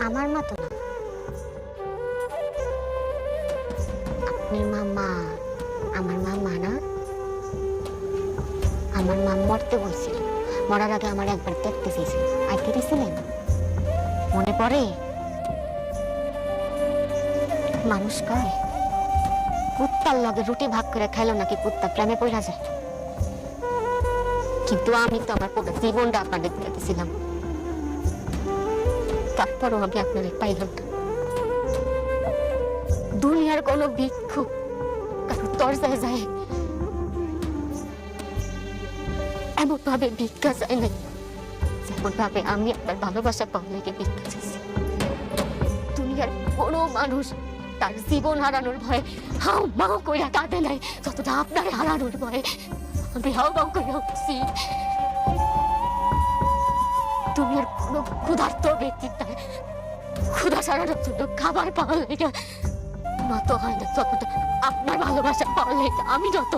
আমার মা তো না, আপনার মা আমার মা না। আমার মা মরতে বলছিল, মরার আগে আমার একবার দেখতে চেয়েছিল, আইতে দিয়েছিলেন মনে পড়ে? মানুষ কয় কুত্তার লগে রুটি ভাগ করে খাইলো নাকি কুত্তা প্রেমে পড়া যায়, কিন্তু আমি তো আমার পুরো জীবনটা আপনাদের দিয়ে দিয়েছিলাম, তারপরও আমি আপনার পাইলাম না। দুনিয়ার কোনো ভিক্ষুক কারো দরজায় যায় এমন ভাবে ভিক্ষা চাই নাই, যেমন ভাবে আমি আপনার ভালোবাসা পাওয়া লেগে ভিক্ষা চাইছি। দুনিয়ার কোনো মানুষ তার জীবন হারানোর ভয়ে হাও মাও কইরা কাঁদে নাই যতটা আপনার হারানোর ভয়ে আমি হাও মাও করে উঠছি। দুনিয়ার কোনো ক্ষুধার্ত ব্যক্তির তার ক্ষুধা সারানোর জন্য খাবার পাওয়া লেগে মতো হয় না, যতটা আপনার ভালোবাসা পাওয়া লেগে আমি যত